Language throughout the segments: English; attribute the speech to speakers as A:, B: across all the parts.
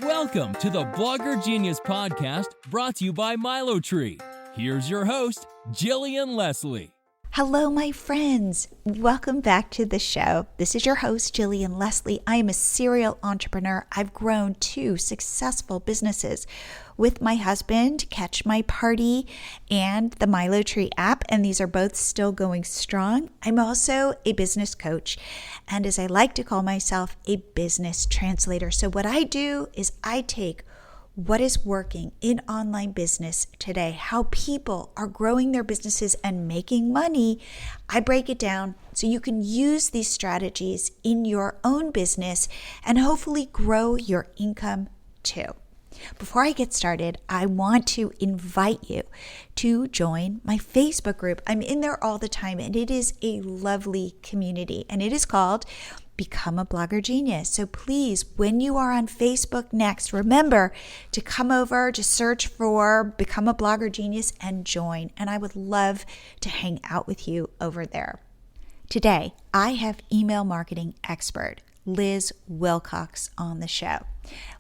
A: Welcome to the Blogger Genius Podcast, brought to you by MiloTree. Here's your host, Jillian Leslie.
B: Hello, my friends. Welcome back to the show. This is your host, Jillian Leslie. I am a serial entrepreneur. I've grown 2 successful businesses with my husband, Catch My Party, and the MiloTree app, and these are both still going strong. I'm also a business coach, and as I like to call myself, a business translator. So what I do is I take what is working in online business today, how people are growing their businesses and making money. I break it down so you can use these strategies in your own business and hopefully grow your income too. Before I get started, I want to invite you to join my Facebook group. I'm in there all the time, and it is a lovely community, and it is called Become a Blogger Genius. So please, when you are on Facebook next, remember to come over, to search for Become a Blogger Genius and join. And I would love to hang out with you over there. Today, I have email marketing expert Liz Wilcox on the show.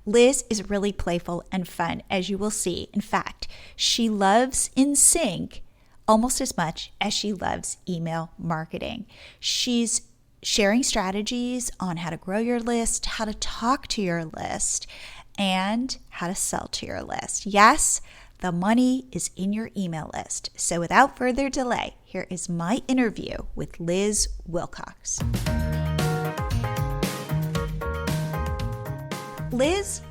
B: Liz is really playful and fun, as you will see. In fact, she loves InSync almost as much as she loves email marketing. She's sharing strategies on how to grow your list, how to talk to your list, and how to sell to your list. Yes, the money is in your email list. So without further delay, here is my interview with Liz Wilcox. Liz,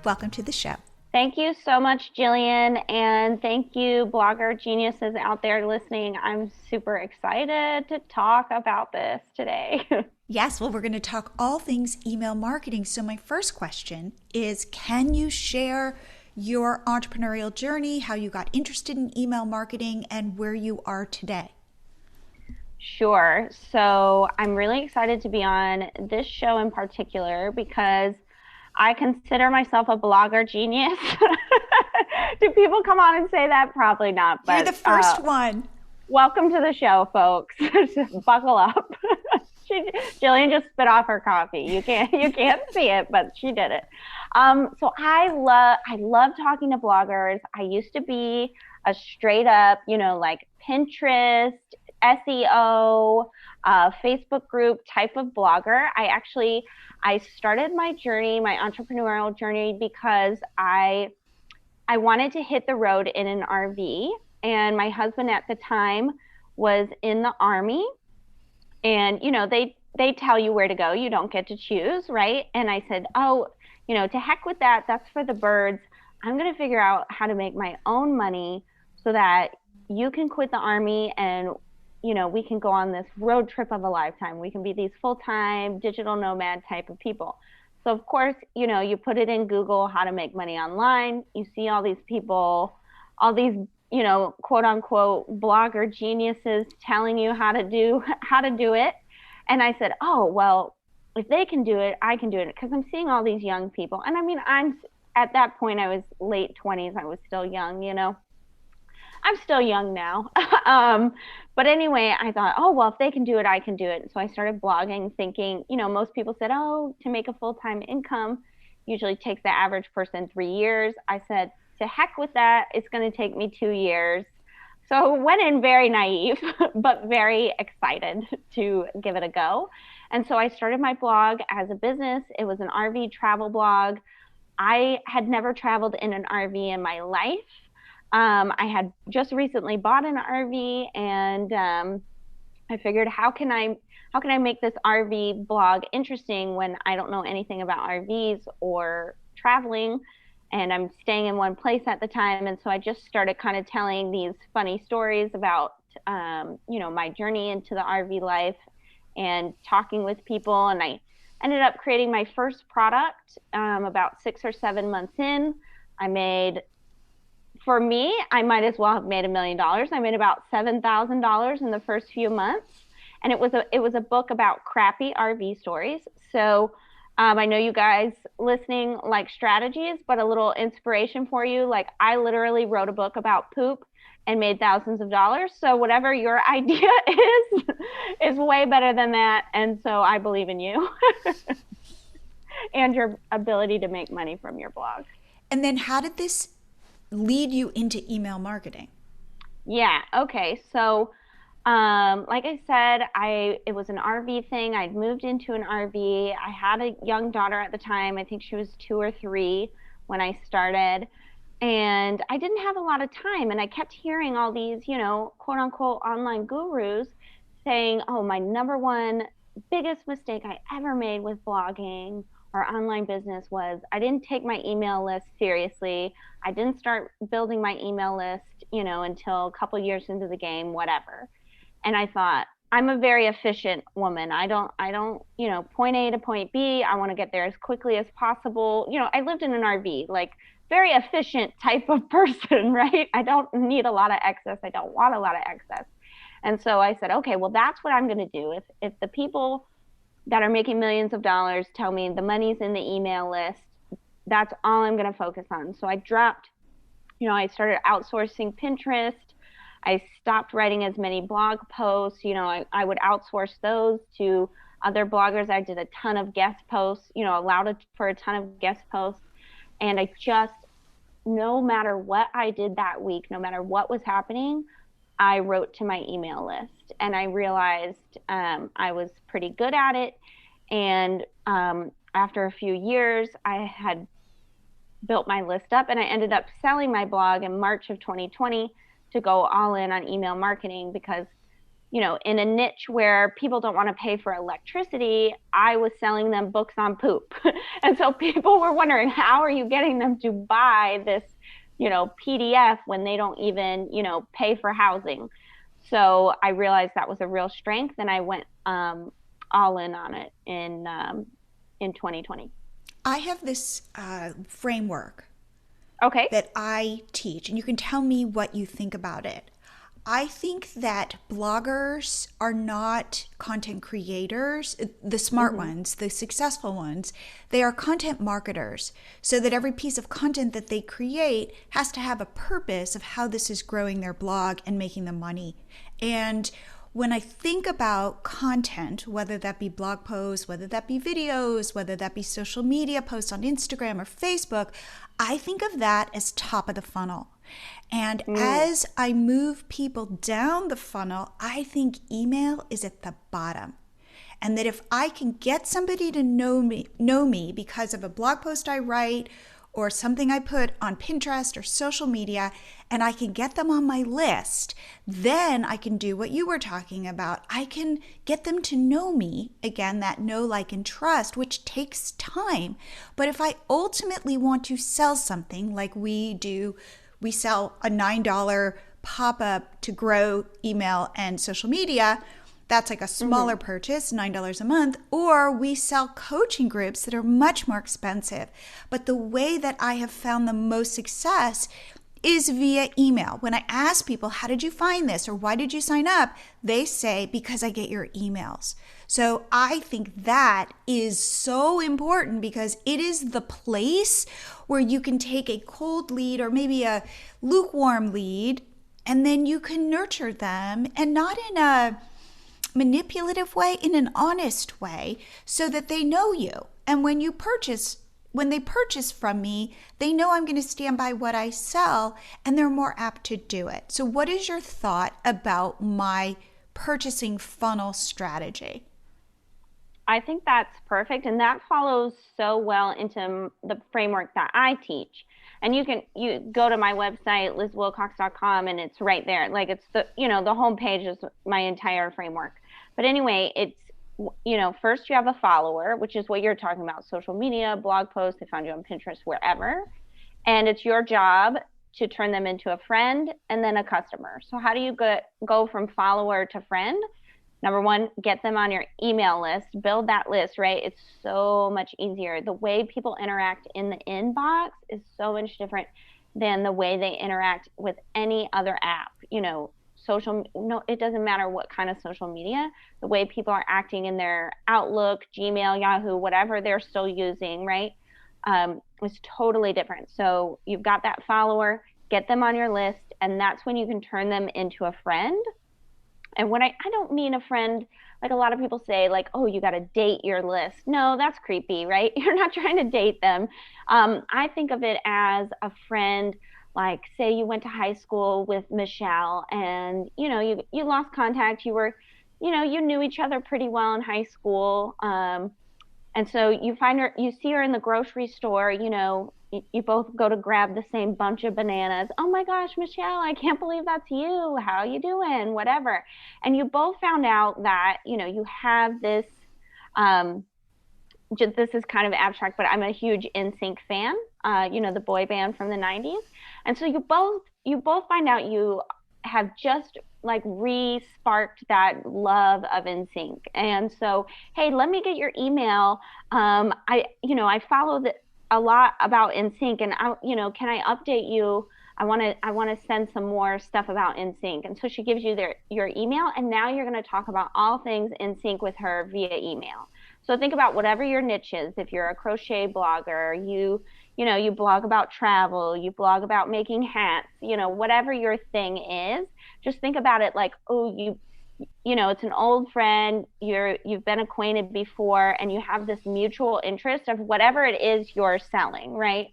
B: welcome to the show.
C: Thank you so much, Jillian, and thank you, blogger geniuses out there listening. I'm super excited to talk about this today.
B: Yes, well, we're going to talk all things email marketing. So my first question is, can you share your entrepreneurial journey, how you got interested in email marketing, and where you are today?
C: Sure. So I'm really excited to be on this show in particular because I consider myself a blogger genius. Do people come on and say that? Probably not. But
B: you're the first one.
C: Welcome to the show, folks. Buckle up. Jillian just spit off her coffee. You can't see it, but she did it. So I love talking to bloggers. I used to be a straight up, like Pinterest, SEO, Facebook group type of blogger. I started my journey, my entrepreneurial journey, because I wanted to hit the road in an RV, and my husband at the time was in the Army, and they tell you where to go, you don't get to choose, right? And I said, to heck with that, that's for the birds. I'm going to figure out how to make my own money so that you can quit the Army and we can go on this road trip of a lifetime. We can be these full-time digital nomad type of people. So of course, you put it in Google, how to make money online. You see all these people, all these, quote unquote blogger geniuses telling you how to do it. And I said, oh, well, if they can do it, I can do it. Because I'm seeing all these young people. And I mean, at that point, I was late 20s. I was still young, I'm still young now. But anyway, I thought, oh, well, if they can do it, I can do it. So I started blogging thinking, most people said, to make a full-time income usually takes the average person 3 years. I said, to heck with that. It's going to take me 2 years. So went in very naive, but very excited to give it a go. And so I started my blog as a business. It was an RV travel blog. I had never traveled in an RV in my life. I had just recently bought an RV, and I figured, how can I make this RV blog interesting when I don't know anything about RVs or traveling, and I'm staying in one place at the time. And so I just started kind of telling these funny stories about, my journey into the RV life and talking with people. And I ended up creating my first product about 6 or 7 months in. For me, I might as well have made $1 million. I made about $7,000 in the first few months. And it was a book about crappy RV stories. So I know you guys listening like strategies, but a little inspiration for you. Like, I literally wrote a book about poop and made thousands of dollars. So whatever your idea is way better than that. And so I believe in you. and your ability to make money from your blog.
B: And then how did this lead you into email marketing?
C: Yeah. Okay. So, like I said, it was an RV thing. I'd moved into an RV. I had a young daughter at the time. I think she was 2 or 3 when I started. And I didn't have a lot of time. And I kept hearing all these, quote unquote online gurus saying, oh, my number one biggest mistake I ever made with blogging or online business was I didn't take my email list seriously. I didn't start building my email list, until a couple years into the game, whatever. And I thought, I'm a very efficient woman. I don't, point A to point B. I want to get there as quickly as possible. I lived in an RV, like very efficient type of person, right? I don't need a lot of excess. I don't want a lot of excess. And so I said, okay, well, that's what I'm going to do. If the people that are making millions of dollars tell me the money's in the email list, that's all I'm going to focus on. So I dropped, I started outsourcing Pinterest. I stopped writing as many blog posts. I would outsource those to other bloggers. I did a ton of guest posts, allowed it for a ton of guest posts. And I just, no matter what I did that week, no matter what was happening, I wrote to my email list. And I realized I was pretty good at it. And after a few years, I had built my list up, and I ended up selling my blog in March of 2020 to go all in on email marketing because, in a niche where people don't want to pay for electricity, I was selling them books on poop. And so people were wondering, how are you getting them to buy this, PDF when they don't even, pay for housing? So I realized that was a real strength, and I went all in on it in 2020.
B: I have this framework
C: Okay.
B: that I teach, and you can tell me what you think about it. I think that bloggers are not content creators, the smart ones, the successful ones. They are content marketers, so that every piece of content that they create has to have a purpose of how this is growing their blog and making them money. And when I think about content, whether that be blog posts, whether that be videos, whether that be social media posts on Instagram or Facebook, I think of that as top of the funnel. And as I move people down the funnel, I think email is at the bottom. And that if I can get somebody to know me because of a blog post I write or something I put on Pinterest or social media, and I can get them on my list, then I can do what you were talking about. I can get them to know me, again, that know, like, and trust, which takes time. But if I ultimately want to sell something like we do, we sell a $9 pop-up to grow email and social media. That's like a smaller purchase, $9 a month, or we sell coaching groups that are much more expensive. But the way that I have found the most success is via email. When I ask people, how did you find this? Or why did you sign up? They say, because I get your emails. So I think that is so important because it is the place where you can take a cold lead or maybe a lukewarm lead, and then you can nurture them, and not in a manipulative way, in an honest way, so that they know you. And when they purchase from me, they know I'm going to stand by what I sell, and they're more apt to do it. So what is your thought about my purchasing funnel strategy?
C: I think that's perfect. And that follows so well into the framework that I teach. And you go to my website, lizwilcox.com, and it's right there. Like, it's the homepage is my entire framework. But anyway, it's, first you have a follower, which is what you're talking about, social media, blog posts, they found you on Pinterest, wherever. And it's your job to turn them into a friend and then a customer. So how do you go from follower to friend? Number one, get them on your email list, build that list, right? It's so much easier. The way people interact in the inbox is so much different than the way they interact with any other app. It doesn't matter what kind of social media, the way people are acting in their Outlook, Gmail, Yahoo, whatever they're still using, right? Is totally different. So you've got that follower, get them on your list, and that's when you can turn them into a friend. And when I don't mean a friend like a lot of people say, like, oh, you got to date your list. No, that's creepy, right? You're not trying to date them. I think of it as a friend. Like, say you went to high school with Michelle, and you lost contact. You were, you knew each other pretty well in high school. And so you find her, you see her in the grocery store, you both go to grab the same bunch of bananas. Oh my gosh, Michelle, I can't believe that's you. How you doing? Whatever. And you both found out that, you have this, this is kind of abstract, but I'm a huge NSYNC fan, the boy band from the 90s. And so you both find out you have just like re-sparked that love of NSYNC. And so, hey, let me get your email. I follow a lot about NSYNC, and can I update you? I want to send some more stuff about NSYNC. And so she gives you your email, and now you're going to talk about all things NSYNC with her via email. So think about whatever your niche is. If you're a crochet blogger, you blog about travel, you blog about making hats, whatever your thing is, just think about it like, oh, it's an old friend, you've been acquainted before, and you have this mutual interest of whatever it is you're selling, right?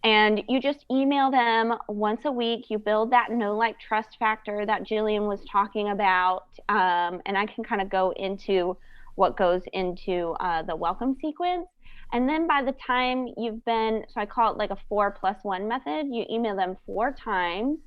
C: And you just email them once a week. You build that know, like, trust factor that Jillian was talking about. And I can kind of go into what goes into the welcome sequence. And then by the time so I call it like a 4+1 method. You email them 4 times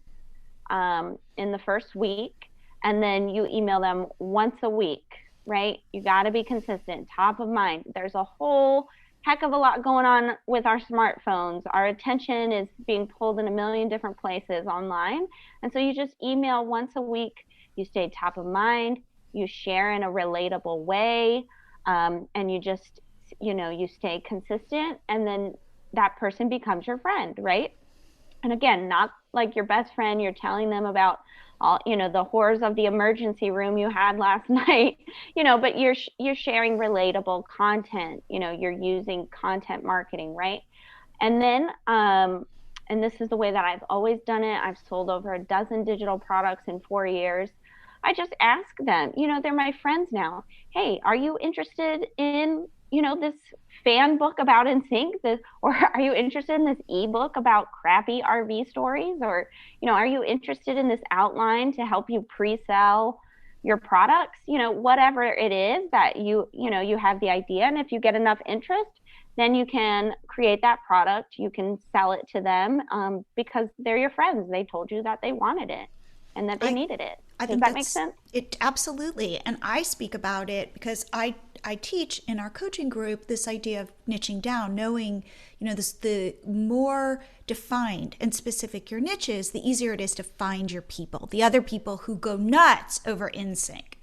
C: in the first week, and then you email them once a week, right? You got to be consistent, top of mind. There's a whole heck of a lot going on with our smartphones. Our attention is being pulled in a million different places online. And so you just email once a week, you stay top of mind, you share in a relatable way, and you just, you stay consistent, and then that person becomes your friend, right? And again, not like your best friend, you're telling them about all, the horrors of the emergency room you had last night, but you're sharing relatable content, you're using content marketing, right? And then, and this is the way that I've always done it. I've sold over a dozen digital products in 4 years. I just ask them, they're my friends now. Hey, are you interested in, this fan book about NSYNC, or are you interested in this ebook about crappy RV stories? Or, are you interested in this outline to help you pre-sell your products? Whatever it is that you have the idea. And if you get enough interest, then you can create that product. You can sell it to them because they're your friends. They told you that they wanted it and that they needed it. Does that make sense?
B: It absolutely. And I speak about it because I teach in our coaching group this idea of niching down, knowing, the more defined and specific your niche is, the easier it is to find your people, the other people who go nuts over NSYNC.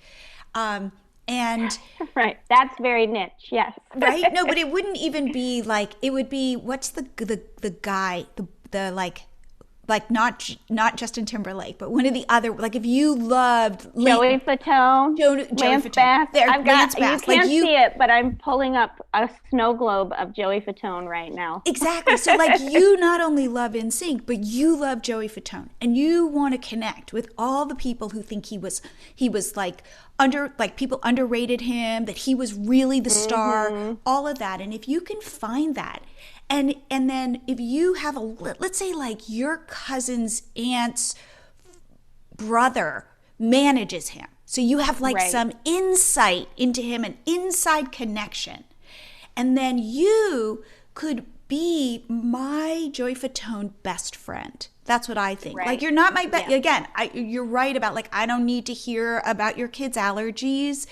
B: And
C: right, that's very niche, yes.
B: Right? No, but it wouldn't even be like, it would be, what's the guy, the like not Justin Timberlake, but one of the other, like if you loved
C: Joey Fatone, Lance Bass. You can't see it, but I'm pulling up a snow globe of Joey Fatone right now.
B: Exactly. So like you not only love NSYNC, but you love Joey Fatone, and you want to connect with all the people who think he was like people underrated him, that he was really the star, all of that. And if you can find that, and then if you have let's say like your cousin's aunt's brother manages him, so you have like some insight into him, an inside connection, and then you could be my Joey Fatone best friend. That's what I think. Right. Like, you're not my best. Yeah. Again, you're right about like, I don't need to hear about your kids' allergies,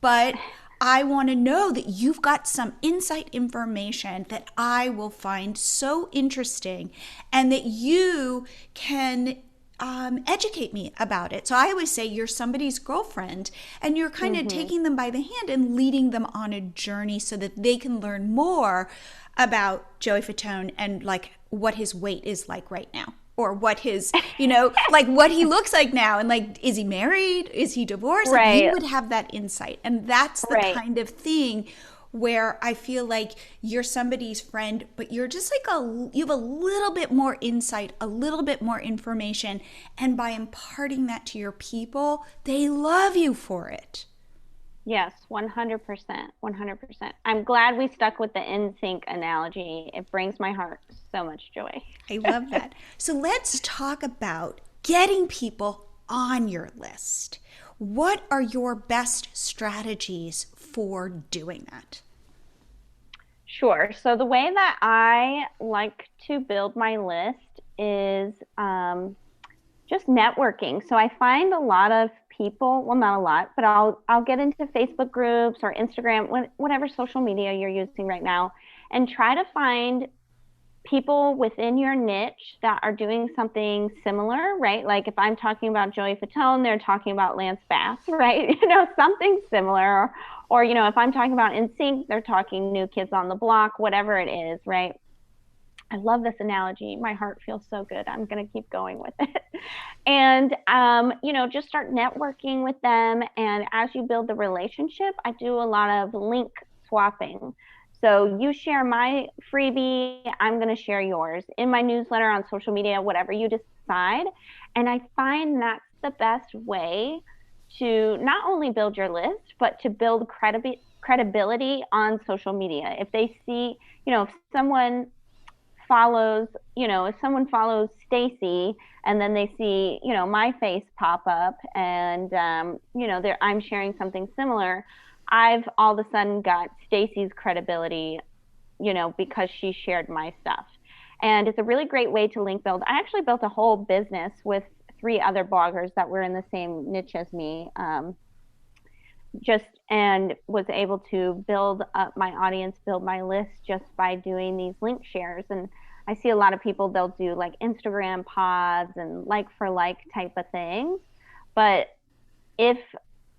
B: but I want to know that you've got some insight information that I will find so interesting, and that you can educate me about it. So I always say you're somebody's girlfriend, and you're kind of taking them by the hand and leading them on a journey so that they can learn more about Joey Fatone and like what his weight is like right now, or what his, like what he looks like now, and like, is he married? Is he divorced? Like, you would have that insight. And that's the kind of thing where I feel like you're somebody's friend, but you're just like you have a little bit more insight, a little bit more information. And by imparting that to your people, they love you for it.
C: Yes, 100%. 100%. I'm glad we stuck with the NSYNC analogy. It brings my heart so much joy.
B: I love that. So let's talk about getting people on your list. What are your best strategies for doing that?
C: Sure. So the way that I like to build my list is just networking. So I find a lot of people, well, not a lot, but I'll get into Facebook groups or Instagram, whatever social media you're using right now, and try to find people within your niche that are doing something similar, right? Like if I'm talking about Joey Fatone, they're talking about Lance Bass, right? Something similar. Or, if I'm talking about NSYNC, they're talking New Kids on the Block, whatever it is, right? I love this analogy. My heart feels so good. I'm going to keep going with it. And, just start networking with them. And as you build the relationship, I do a lot of link swapping. So you share my freebie, I'm going to share yours in my newsletter, on social media, whatever you decide. And I find that's the best way to not only build your list, but to build credibility on social media. If they see, if someone follows, Stacy and then they see, my face pop up and, I'm sharing something similar, I've all of a sudden got Stacy's credibility, because she shared my stuff. And it's a really great way to link build. I actually built a whole business with 3 other bloggers that were in the same niche as me, and was able to build up my audience, build my list just by doing these link shares. And I see a lot of people, they'll do like Instagram pods and like for like type of things. But if,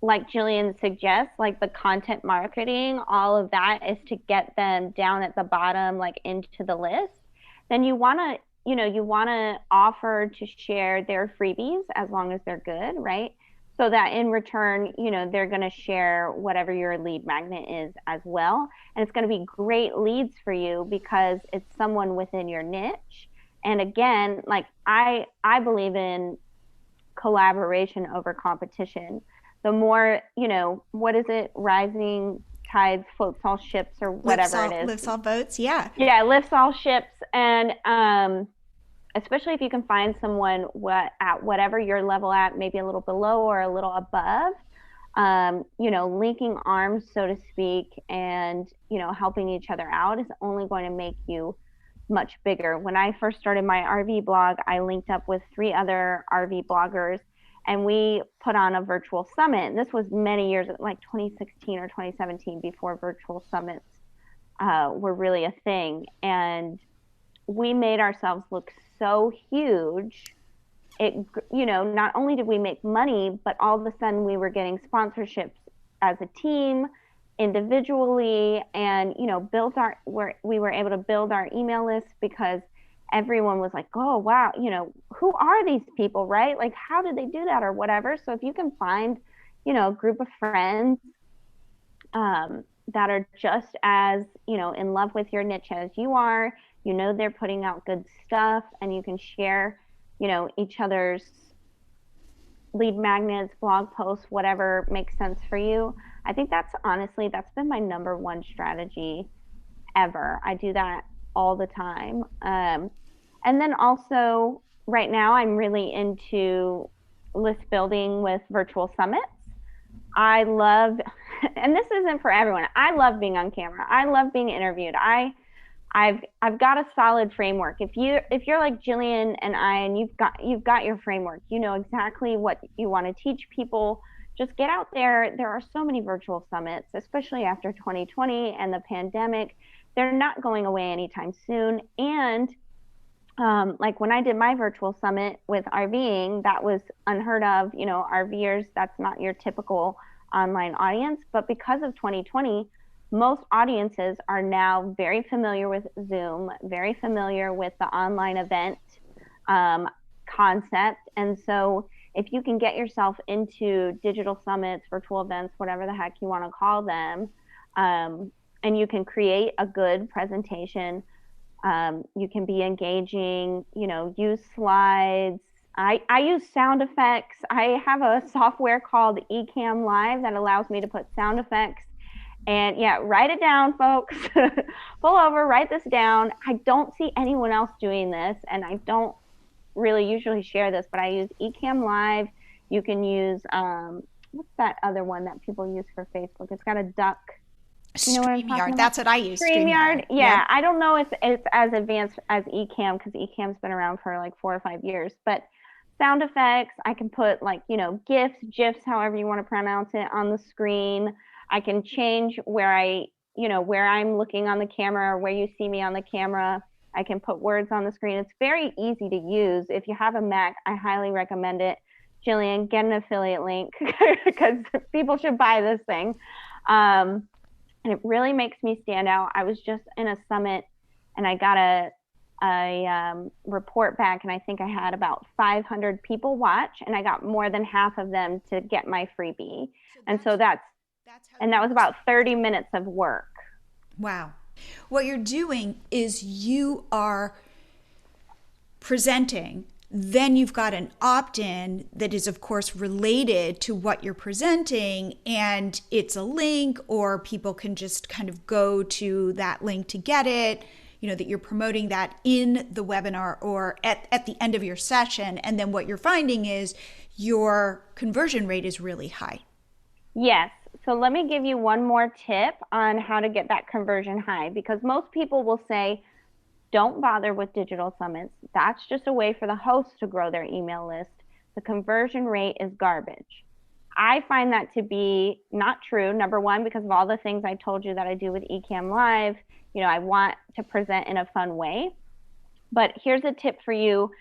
C: like Jillian suggests, like the content marketing, all of that is to get them down at the bottom, like into the list, then you want to offer to share their freebies as long as they're good, right? So that in return, they're going to share whatever your lead magnet is as well. And it's going to be great leads for you because it's someone within your niche. And again, like I believe in collaboration over competition. The more, what is it? Rising tides floats all ships, or whatever it is.
B: Lifts all boats. Yeah.
C: Yeah. Lifts all ships. And, especially if you can find someone at whatever your level at, maybe a little below or a little above, linking arms, so to speak, and, helping each other out is only going to make you much bigger. When I first started my RV blog, I linked up with 3 other RV bloggers and we put on a virtual summit. And this was many years, like 2016 or 2017, before virtual summits were really a thing. And we made ourselves look so huge. It, not only did we make money, but all of a sudden we were getting sponsorships as a team, individually, and, we were able to build our email list because everyone was like, oh, wow, who are these people, right? Like, how did they do that or whatever? So if you can find, a group of friends that are just as, in love with your niche as you are, they're putting out good stuff, and you can share, each other's lead magnets, blog posts, whatever makes sense for you. I think that's been my number one strategy ever. I do that all the time. And then also right now I'm really into list building with virtual summits. I love, and this isn't for everyone, I love being on camera. I love being interviewed. I've got a solid framework. If you're like Jillian and I, and you've got your framework, you know exactly what you want to teach people. Just get out there. There are so many virtual summits, especially after 2020 and the pandemic. They're not going away anytime soon. And like when I did my virtual summit with RVing, that was unheard of. RVers, that's not your typical online audience. But because of 2020, most audiences are now very familiar with Zoom, very familiar with the online event concept. And so if you can get yourself into digital summits, virtual events, whatever the heck you want to call them, and you can create a good presentation. You can be engaging, use slides. I use sound effects. I have a software called Ecamm Live that allows me to put sound effects. And yeah, write it down, folks. Pull over, write this down. I don't see anyone else doing this, and I don't really usually share this, but I use Ecamm Live. You can use, what's that other one that people use for Facebook? It's got a duck.
B: You know StreamYard. That's what I use.
C: StreamYard. Yeah. Yep. I don't know if it's as advanced as Ecamm, because Ecamm's been around for like 4 or 5 years, but sound effects, I can put GIFs, however you want to pronounce it, on the screen. I can change where I'm looking on the camera or where you see me on the camera. I can put words on the screen. It's very easy to use. If you have a Mac, I highly recommend it. Jillian, get an affiliate link because people should buy this thing. And it really makes me stand out. I was just in a summit and I got a report back, and I think I had about 500 people watch, and I got more than half of them to get my freebie. So that was about 30 minutes of work.
B: Wow. What you're doing is you are presenting, then you've got an opt-in that is, of course, related to what you're presenting, and it's a link, or people can just kind of go to that link to get it, that you're promoting that in the webinar or at the end of your session. And then what you're finding is your conversion rate is really high.
C: Yes. So let me give you one more tip on how to get that conversion high, because most people will say, don't bother with digital summits. That's just a way for the host to grow their email list. The conversion rate is garbage. I find that to be not true. Number one, because of all the things I told you that I do with Ecamm Live, I want to present in a fun way. But here's a tip for you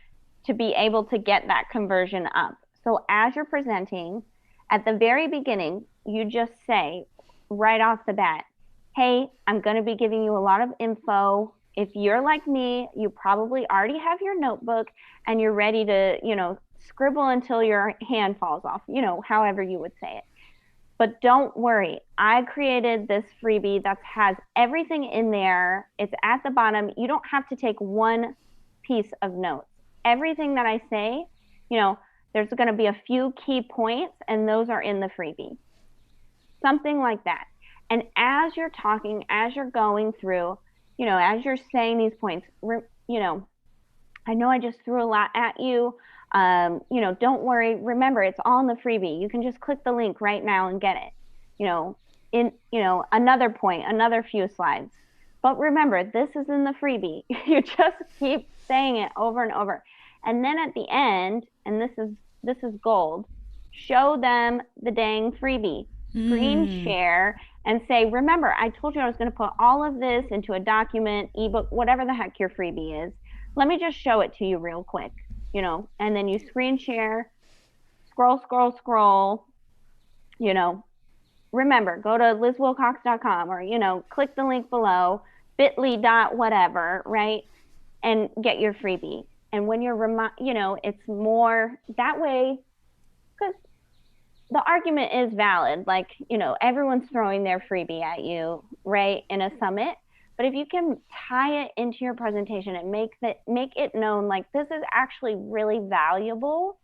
C: to be able to get that conversion up. So as you're presenting, at the very beginning, you just say right off the bat, hey, I'm going to be giving you a lot of info. If you're like me, you probably already have your notebook and you're ready to, scribble until your hand falls off, however you would say it. But don't worry, I created this freebie that has everything in there. It's at the bottom. You don't have to take one piece of notes. Everything that I say, there's going to be a few key points, and those are in the freebie. Something like that. And as you're talking, as you're going through, as you're saying these points, I know I just threw a lot at you. Don't worry. Remember, it's all in the freebie. You can just click the link right now and get it. Another point, another few slides. But remember, this is in the freebie. You just keep saying it over and over. And then at the end, and this is gold, show them the dang freebie. Screen share and say, remember, I told you I was going to put all of this into a document, ebook, whatever the heck your freebie is. Let me just show it to you real quick, and then you screen share, scroll, remember, go to lizwilcox.com or, click the link below, bit.ly whatever, right? And get your freebie. And when you're, it's more that way, because the argument is valid. Like, everyone's throwing their freebie at you, right, in a summit. But if you can tie it into your presentation and make it known, like, this is actually really valuable,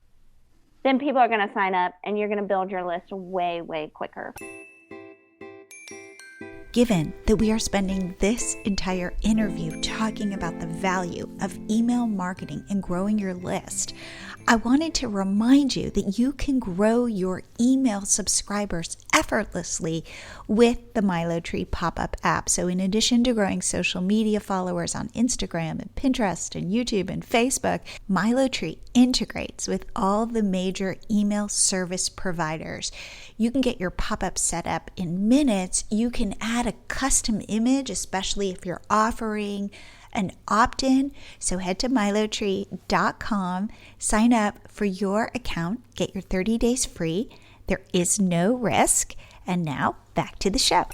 C: then people are going to sign up and you're going to build your list way, way quicker.
B: Given that we are spending this entire interview talking about the value of email marketing and growing your list, I wanted to remind you that you can grow your email subscribers effortlessly with the MiloTree pop-up app. So in addition to growing social media followers on Instagram and Pinterest and YouTube and Facebook, MiloTree integrates with all the major email service providers. You can get your pop-up set up in minutes. You can add a custom image, especially if you're offering an opt-in. So head to MiloTree.com, sign up for your account, get your 30 days free. There is no risk. And now back to the show.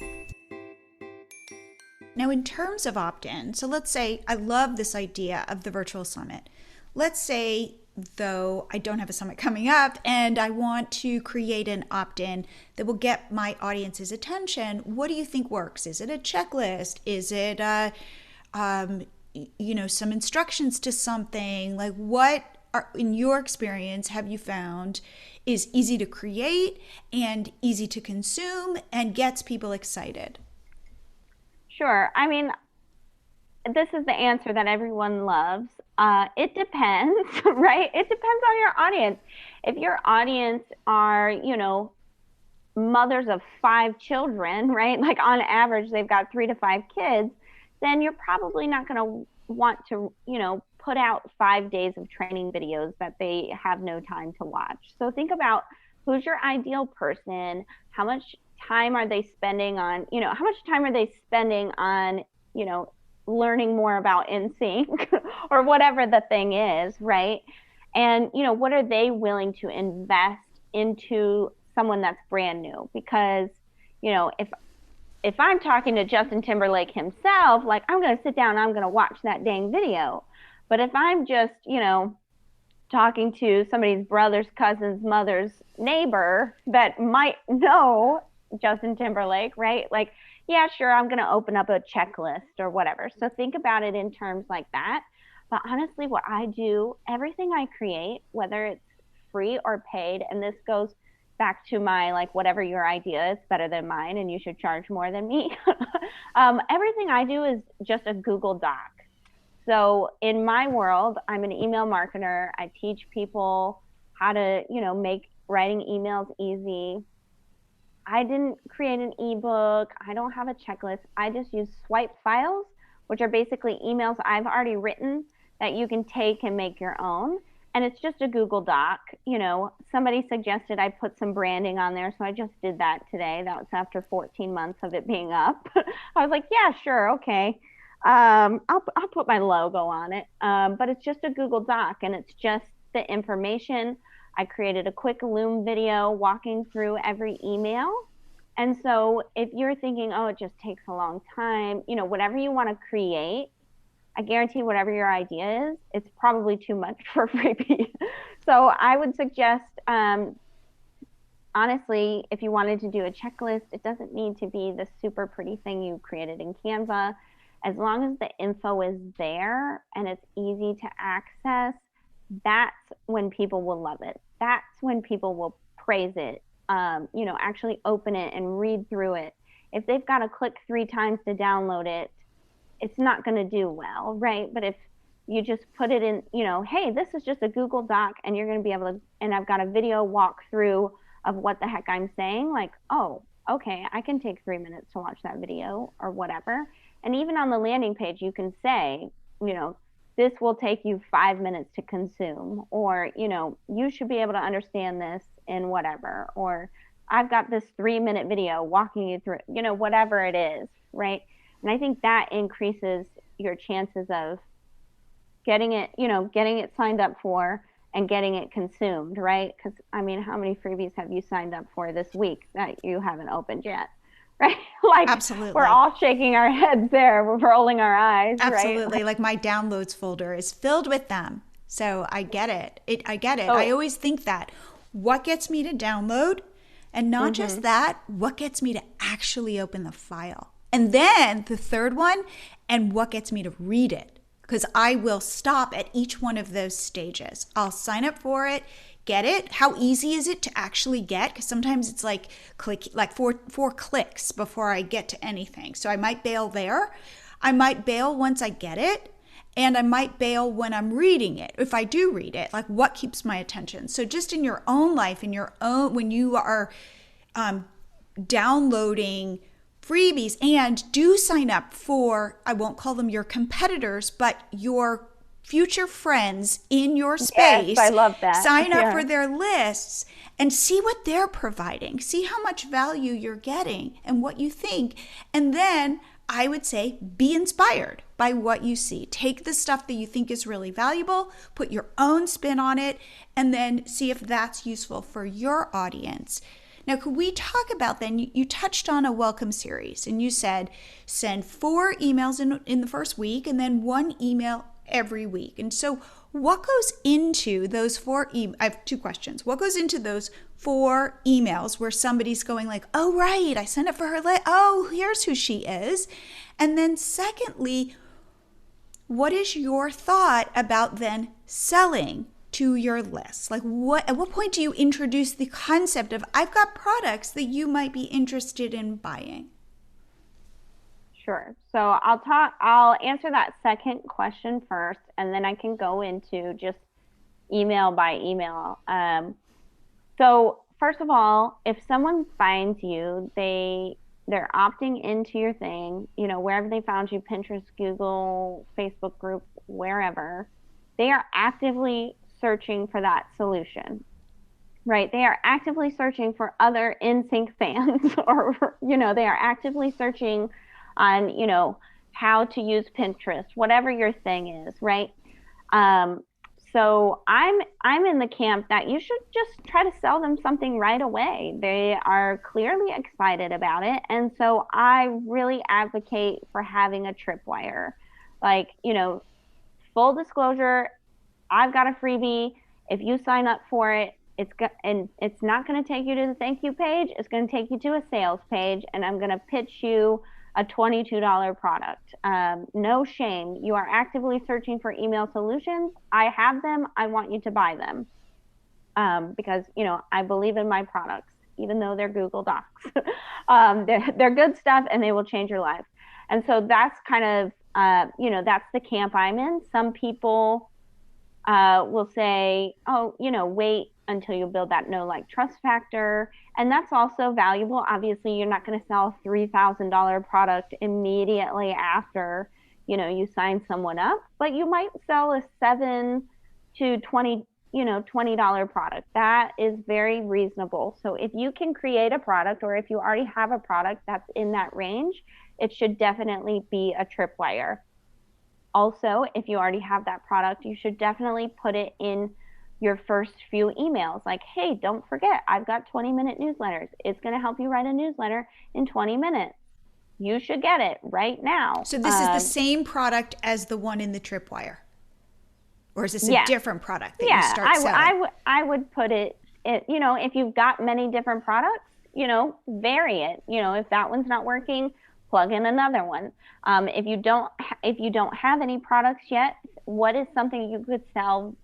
B: Now, in terms of opt-in, so let's say I love this idea of the virtual summit. Let's say though I don't have a summit coming up and I want to create an opt-in that will get my audience's attention, what do you think works? Is it a checklist? Is it some instructions to something? Like, what are, in your experience, have you found is easy to create and easy to consume and gets people excited?
C: Sure. I mean, this is the answer that everyone loves. It depends, right? It depends on your audience. If your audience are, mothers of 5 children, right? Like on average, they've got 3 to 5 kids, then you're probably not going to want to, put out 5 days of training videos that they have no time to watch. So think about who's your ideal person, how much time are they spending on, how much time are they spending on, learning more about NSYNC or whatever the thing is, right? And, what are they willing to invest into someone that's brand new? Because, if I'm talking to Justin Timberlake himself, like I'm going to sit down and I'm going to watch that dang video. But if I'm just, talking to somebody's brother's cousin's mother's neighbor that might know Justin Timberlake, right? Like, yeah, sure, I'm going to open up a checklist or whatever. So think about it in terms like that. But honestly, what I do, everything I create, whether it's free or paid, and this goes back to my, like, whatever your idea is better than mine and you should charge more than me. Everything I do is just a Google Doc. So in my world, I'm an email marketer. I teach people how to, make writing emails easy. I didn't create an ebook. I don't have a checklist. I just use swipe files, which are basically emails I've already written that you can take and make your own. And it's just a Google Doc. Somebody suggested I put some branding on there. So I just did that today. That was after 14 months of it being up. I was like, yeah, sure. Okay. I'll put my logo on it. But it's just a Google Doc and it's just the information. I created a quick Loom video walking through every email. And so if you're thinking, oh, it just takes a long time, whatever you want to create, I guarantee whatever your idea is, it's probably too much for freebie. So I would suggest, honestly, if you wanted to do a checklist, it doesn't need to be the super pretty thing you created in Canva. As long as the info is there and it's easy to access, that's when people will love it. That's when people will praise it, actually open it and read through it. If they've got to click 3 times to download it, it's not going to do well, right? But if you just put it in, hey, this is just a Google Doc and you're going to be able to, and I've got a video walkthrough of what the heck I'm saying, like, oh, okay, I can take 3 minutes to watch that video or whatever. And even on the landing page, you can say, this will take you 5 minutes to consume, or, you should be able to understand this in whatever, or I've got this 3-minute video walking you through, whatever it is, right? And I think that increases your chances of getting it signed up for and getting it consumed, right? Because, how many freebies have you signed up for this week that you haven't opened yet? Right? Like,
B: absolutely.
C: We're all shaking our heads there. We're rolling our eyes.
B: Absolutely.
C: Right?
B: Like my downloads folder is filled with them. So I get it. I get it.
C: Oh.
B: I always think that what gets me to download, and not just that, what gets me to actually open the file. And then the third one, and what gets me to read it. Because I will stop at each one of those stages. I'll sign up for it, get it. How easy is it to actually get? Because sometimes it's like four clicks before I get to anything. So I might bail there. I might bail once I get it. And I might bail when I'm reading it. If I do read it, like what keeps my attention? So just in your own life, when you are downloading freebies, and do sign up for, I won't call them your competitors, but your future friends in your space.
C: Yes, I love that.
B: Sign up for their lists and see what they're providing. See how much value you're getting and what you think. And then I would say be inspired by what you see. Take the stuff that you think is really valuable, put your own spin on it, and then see if that's useful for your audience. Now, could we talk about then, you touched on a welcome series and you said send 4 emails in the first week and then 1 email every week. And so what goes into those I have two questions. What goes into those 4 emails where somebody's going like, oh, right, I sent it for her. Oh, here's who she is. And then secondly, what is your thought about then selling to your list? Like at what point do you introduce the concept of I've got products that you might be interested in buying?
C: Sure. So I'll answer that second question first, and then I can go into just email by email. So first of all, if someone finds you, they're opting into your thing, wherever they found you, Pinterest, Google, Facebook group, wherever, they are actively searching for that solution, right? They are actively searching for other NSYNC fans or, they are actively searching on, how to use Pinterest, whatever your thing is, right? So I'm in the camp that you should just try to sell them something right away. They are clearly excited about it. And so I really advocate for having a tripwire. Like, full disclosure, I've got a freebie. If you sign up for it, it's not going to take you to the thank you page. It's going to take you to a sales page, and I'm going to pitch you a $22 product. No shame. You are actively searching for email solutions. I have them. I want you to buy them because, I believe in my products, even though they're Google Docs. They're good stuff, and they will change your life. And so that's kind of, that's the camp I'm in. Some people will say, oh, wait until you build that know, like, trust factor. And that's also valuable. Obviously, you're not going to sell a $3,000 product immediately after, you sign someone up, but you might sell a $7 to $20 product. That is very reasonable. So if you can create a product, or if you already have a product that's in that range, it should definitely be a tripwire. Also, if you already have that product, you should definitely put it in your first few emails. Like, hey, don't forget, I've got 20-minute newsletters. It's going to help you write a newsletter in 20 minutes. You should get it right now.
B: So this is the same product as the one in the tripwire? Or is this a different product that you start selling?
C: I would put it, if you've got many different products, vary it. If that one's not working, plug in another one. If you don't have any products yet, what is something you could sell,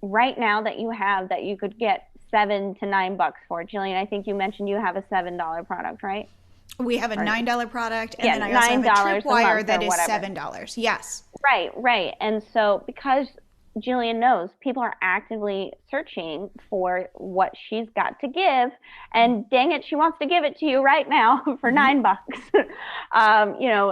C: right now that you could get $7 to $9 for? Jillian, I think you mentioned you have a $7 product, right?
B: We have a $9 product, and then I also have a tripwire that is $7. Yes.
C: Right. And so because Jillian knows people are actively searching for what she's got to give, and dang it, she wants to give it to you right now for $9.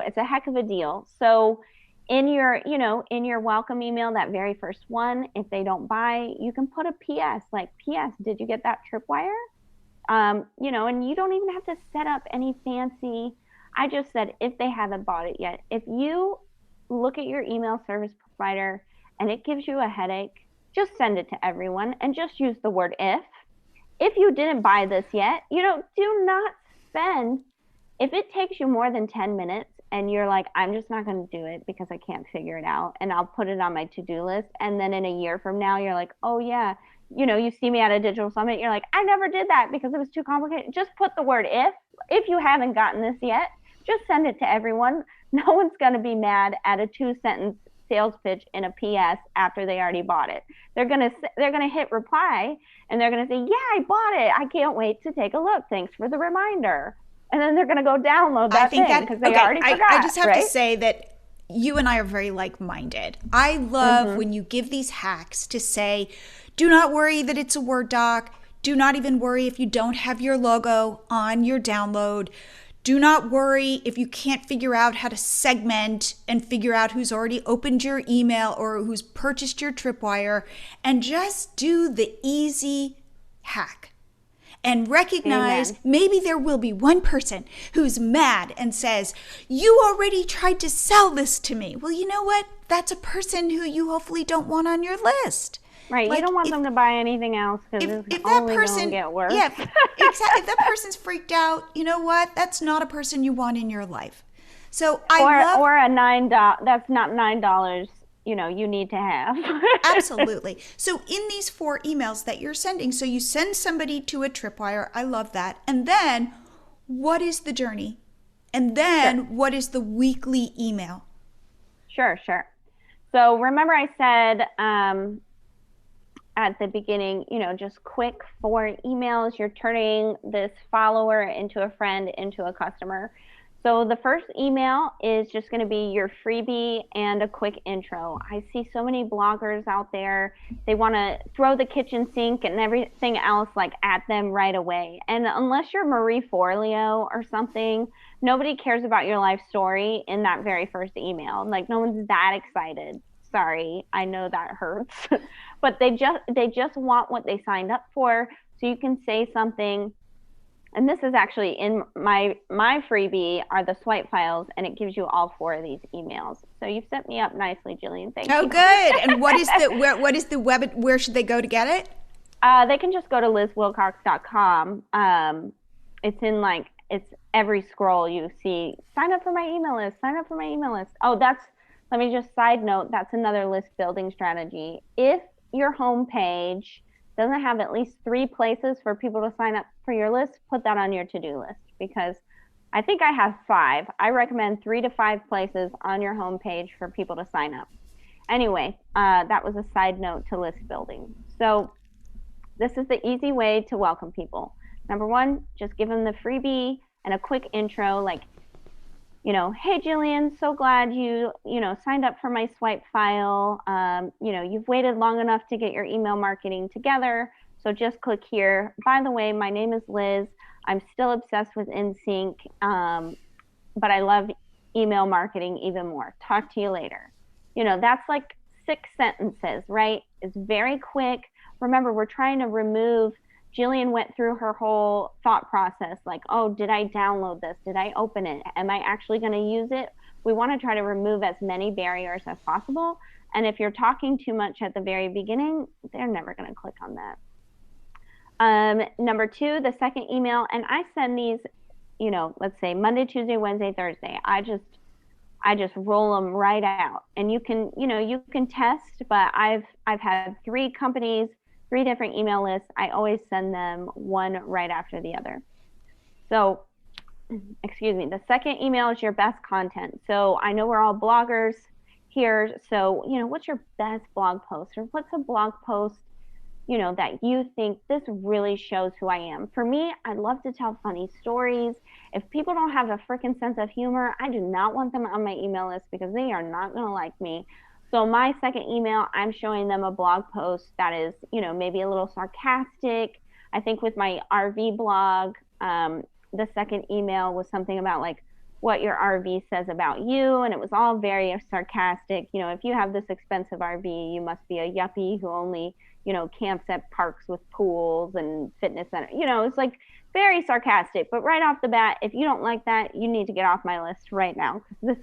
C: It's a heck of a deal. So in your welcome email, that very first one, if they don't buy, you can put a PS, like, PS, did you get that tripwire? And you don't even have to set up any fancy. I just said, if they haven't bought it yet, if you look at your email service provider and it gives you a headache, just send it to everyone and just use the word if. If you didn't buy this yet, do not spend, if it takes you more than 10 minutes and you're like, I'm just not going to do it because I can't figure it out, and I'll put it on my to-do list. And then in a year from now, you're like, oh yeah, you see me at a digital summit, you're like, I never did that because it was too complicated. Just put the word if. If you haven't gotten this yet, just send it to everyone. No one's going to be mad at a 2-sentence sales pitch in a PS after they already bought it. They're going to hit reply, and they're going to say, yeah, I bought it. I can't wait to take a look. Thanks for the reminder. And then they're going to go download that thing because they already forgot.
B: I just have to say that you and I are very like-minded. I love when you give these hacks to say, do not worry that it's a Word doc. Do not even worry if you don't have your logo on your download. Do not worry if you can't figure out how to segment and figure out who's already opened your email or who's purchased your tripwire, and just do the easy hack. And recognize maybe there will be one person who's mad and says, you already tried to sell this to me. Well, you know what? That's a person who you hopefully don't want on your list.
C: Right. Like, you don't want them to buy anything else because it's only going to get worse.
B: Yeah, exactly. If that person's freaked out, you know what? That's not a person you want in your life. So or
C: a $9. That's not $9 you need to have.
B: Absolutely. So in these 4 emails that you're sending, so you send somebody to a tripwire. I love that. And then what is the journey? And then what is the weekly email?
C: Sure. So remember I said at the beginning, just quick 4 emails. You're turning this follower into a friend, into a customer. So the first email is just going to be your freebie and a quick intro. I see so many bloggers out there. They want to throw the kitchen sink and everything else like at them right away. And unless you're Marie Forleo or something, nobody cares about your life story in that very first email. Like no one's that excited. Sorry, I know that hurts. But they just want what they signed up for. So you can say something. And this is actually in my freebie are the swipe files, and it gives you all 4 of these emails. So you've set me up nicely, Jillian. Thank you.
B: Oh, good. And what is the web? Where should they go to get it?
C: They can just go to lizwilcox.com. It's every scroll you see. Sign up for my email list. Oh, let me just side note. That's another list building strategy. If your homepage doesn't have at least 3 places for people to sign up for your list, put that on your to-do list, because I think I have 5. I recommend 3 to 5 places on your homepage for people to sign up. Anyway, that was a side note to list building. So this is the easy way to welcome people. Number 1, just give them the freebie and a quick intro, like, hey, Jillian, so glad you signed up for my swipe file. You've waited long enough to get your email marketing together. So just click here. By the way, my name is Liz. I'm still obsessed with InSync, but I love email marketing even more. Talk to you later. That's like 6 sentences, right? It's very quick. Remember, we're trying to remove. Jillian went through her whole thought process, like, oh, did I download this? Did I open it? Am I actually going to use it? We want to try to remove as many barriers as possible. And if you're talking too much at the very beginning, they're never going to click on that. Number 2, the second email, and I send these, let's say Monday, Tuesday, Wednesday, Thursday. I just roll them right out. And you can test, but I've had 3 companies, 3 different email lists. I always send them one right after the other. So, the second email is your best content. So I know we're all bloggers here. So, what's your best blog post, or what's a blog post, that you think this really shows who I am? For me, I love to tell funny stories. If people don't have a freaking sense of humor, I do not want them on my email list, because they are not going to like me. So my second email, I'm showing them a blog post that is, maybe a little sarcastic. I think with my RV blog, the second email was something about like what your RV says about you. And it was all very sarcastic. If you have this expensive RV, you must be a yuppie who only, camps at parks with pools and fitness center. It's like very sarcastic. But right off the bat, if you don't like that, you need to get off my list right now, because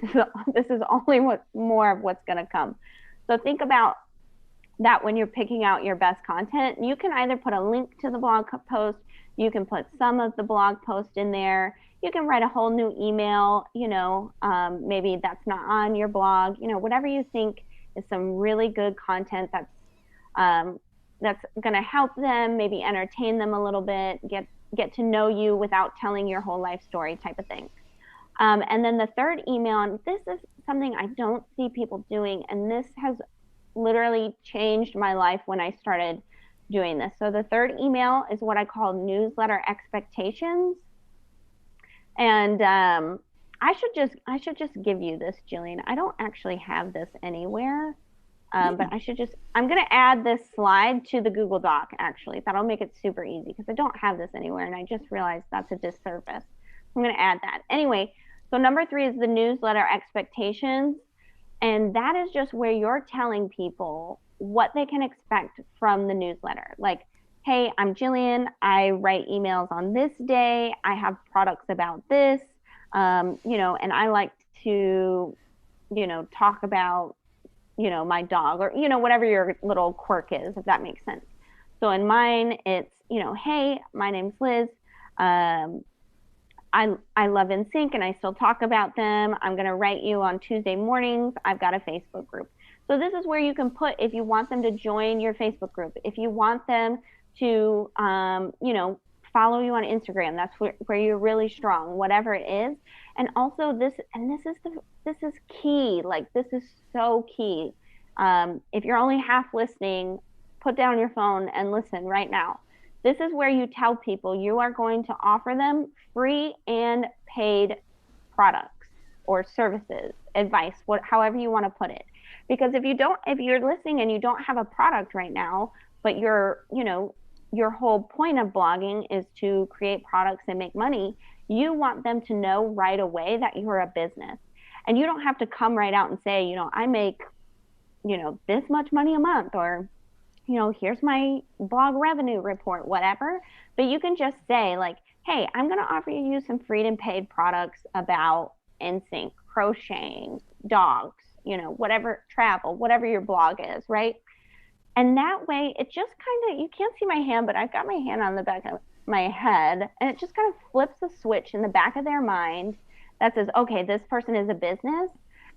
C: this is only more of what's going to come. So think about that when you're picking out your best content. You can either put a link to the blog post, you can put some of the blog post in there, you can write a whole new email, maybe that's not on your blog, whatever you think is some really good content that's going to help them, maybe entertain them a little bit, get to know you without telling your whole life story type of thing. And then the third email, and this is something I don't see people doing, and this has literally changed my life when I started doing this. So the third email is what I call newsletter expectations. And I should just give you this, Jillian. I don't actually have this anywhere. But I'm going to add this slide to the Google Doc, actually. That'll make it super easy, because I don't have this anywhere, and I just realized that's a disservice. I'm going to add that. Anyway, so number 3 is the newsletter expectations. And that is just where you're telling people what they can expect from the newsletter. Like, hey, I'm Jillian. I write emails on this day. I have products about this, and I like to, talk about, my dog, or, whatever your little quirk is, if that makes sense. So in mine, it's, hey, my name's Liz. I love InSync, and I still talk about them. I'm going to write you on Tuesday mornings. I've got a Facebook group. So this is where you can put, if you want them to join your Facebook group, if you want them to, follow you on Instagram, that's where you're really strong, whatever it is. And also this is key. Like, this is so key. If you're only half listening, put down your phone and listen right now. This is where you tell people you are going to offer them free and paid products or services, advice, however you want to put it. Because if you're listening and you don't have a product right now, but your whole point of blogging is to create products and make money, you want them to know right away that you're a business. And you don't have to come right out and say, I make, this much money a month, or, here's my blog revenue report, whatever. But you can just say, like, hey, I'm going to offer you some free and paid products about NSYNC, crocheting, dogs, whatever, travel, whatever your blog is, right? And that way, it just kind of, you can't see my hand, but I've got my hand on the back of my head, and it just kind of flips a switch in the back of their mind that says, okay, this person is a business.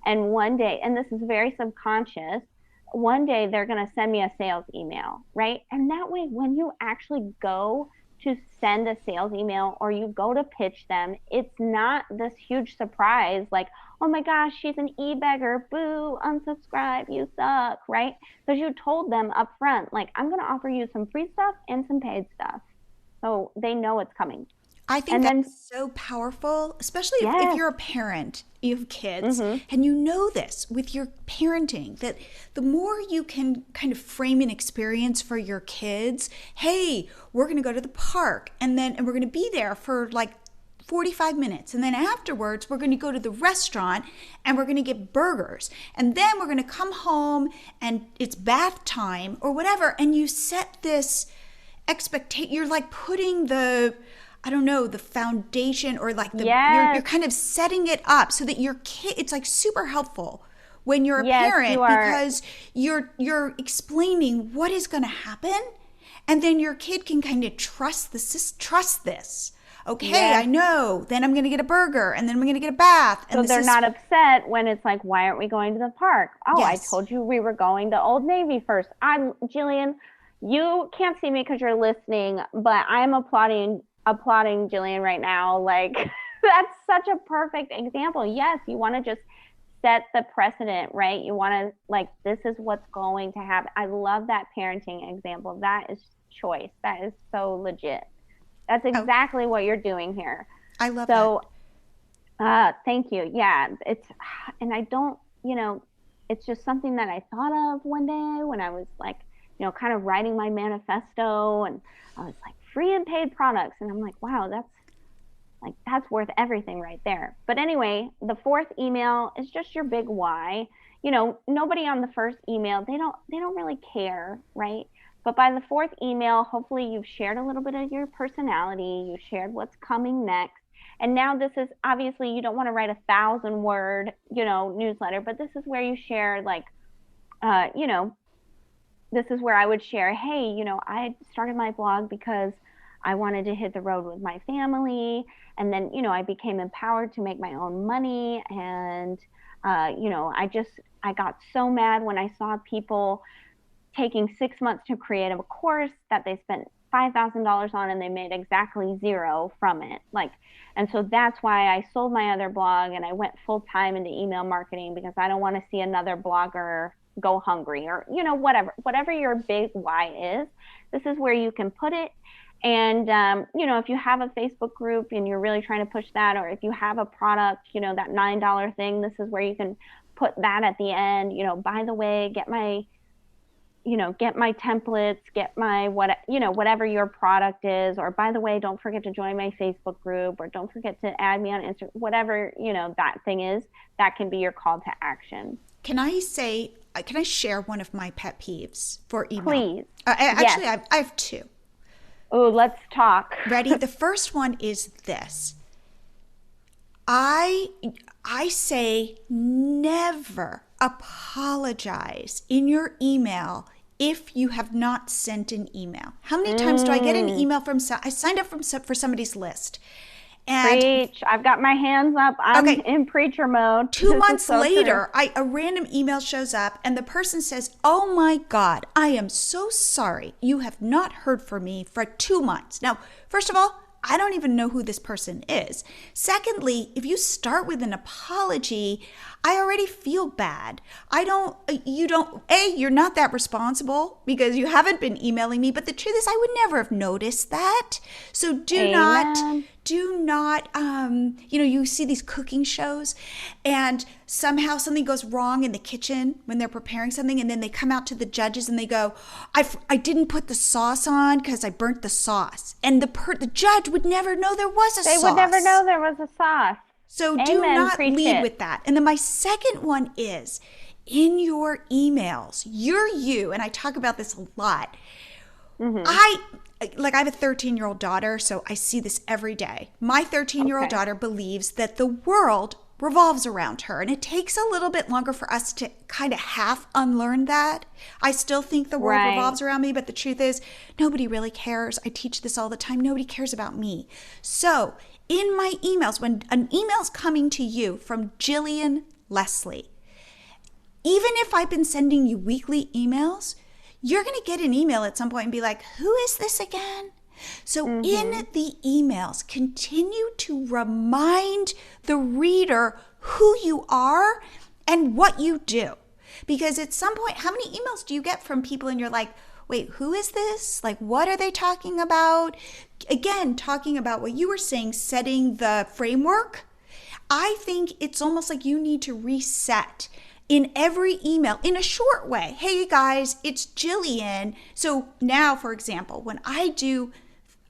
C: And one day, and this is very subconscious, one day they're going to send me a sales email, right? And that way, when you actually go to send a sales email or you go to pitch them, it's not this huge surprise like, oh my gosh, she's an e-beggar, boo, unsubscribe, you suck, right? Because you told them up front, like, I'm going to offer you some free stuff and some paid stuff. So they know it's coming.
B: I think that's so powerful, especially if you're a parent, you have kids, and you know this with your parenting, that the more you can kind of frame an experience for your kids, hey, we're going to go to the park, and we're going to be there for like 45 minutes. And then afterwards, we're going to go to the restaurant and we're going to get burgers. And then we're going to come home and it's bath time or whatever. And you set this expectation. You're like putting the foundation, or like you're kind of setting it up so that your kid, it's like super helpful when you're a parent, because you're explaining what is going to happen. And then your kid can kind of trust this. Okay, I know. Then I'm going to get a burger, and then I'm going to get a bath. And
C: so they're not upset when it's like, why aren't we going to the park? Oh, yes. I told you we were going to Old Navy first. Jillian, you can't see me because you're listening, but I'm applauding Jillian right now. Like, that's such a perfect example. Yes, you want to just set the precedent, right? You want to, like, this is what's going to happen. I love that parenting example. That is choice. That is so legit. That's exactly what you're doing here.
B: I love that.
C: Thank you. Yeah, and I don't, it's just something that I thought of one day when I was like, kind of writing my manifesto, and I was like, free and paid products. And I'm like, wow, that's worth everything right there. But anyway, the fourth email is just your big why. Nobody on the first email, they don't really care, right? But by the fourth email, hopefully you've shared a little bit of your personality, you've shared what's coming next. And now this is, obviously you don't want to write 1,000-word, newsletter, but this is where you share, like, this is where I would share, hey, I started my blog because I wanted to hit the road with my family. And then, I became empowered to make my own money. And, I got so mad when I saw people taking 6 months to create a course that they spent $5,000 on and they made exactly zero from it. And so that's why I sold my other blog and I went full time into email marketing, because I don't want to see another blogger go hungry, or, whatever your big why is. This is where you can put it. And, if you have a Facebook group and you're really trying to push that, or if you have a product, that $9 thing, this is where you can put that at the end. By the way, get my templates, get my whatever your product is, or by the way, don't forget to join my Facebook group, or don't forget to add me on Instagram, whatever, that thing is, that can be your call to action.
B: Can I share one of my pet peeves for email?
C: Please.
B: Actually, yes. I have two.
C: Oh, let's talk.
B: Ready? The first one is this. I say never apologize in your email if you have not sent an email. How many times do I get an email I signed up for somebody's list, And
C: preach. I've got my hands up. I'm in preacher mode.
B: 2 months later, a random email shows up and the person says, "Oh my God, I am so sorry. You have not heard from me for 2 months." Now, first of all, I don't even know who this person is. Secondly, if you start with an apology, I already feel bad. You're not that responsible because you haven't been emailing me, but the truth is I would never have noticed that. So do not, you see these cooking shows and somehow something goes wrong in the kitchen when they're preparing something, and then they come out to the judges and they go, I didn't put the sauce on because I burnt the sauce. And the judge would never know there was a sauce.
C: They would never know there was a sauce.
B: So do not lead with that. And then my second one is, in your emails, you're you, and I talk about this a lot. Mm-hmm. I have a 13-year-old daughter, so I see this every day. My 13-year-old daughter believes that the world revolves around her, and it takes a little bit longer for us to kind of half unlearn that. I still think the world revolves around me, but the truth is nobody really cares. I teach this all the time. Nobody cares about me. So in my emails, when an email's coming to you from Jillian Leslie, even if I've been sending you weekly emails, you're going to get an email at some point and be like, who is this again? So in the emails, continue to remind the reader who you are and what you do. Because at some point, how many emails do you get from people and you're like, wait, who is this? Like, what are they talking about? Again, talking about what you were saying, setting the framework. I think it's almost like you need to reset in every email in a short way. Hey guys, it's Jillian. So now, for example, when I do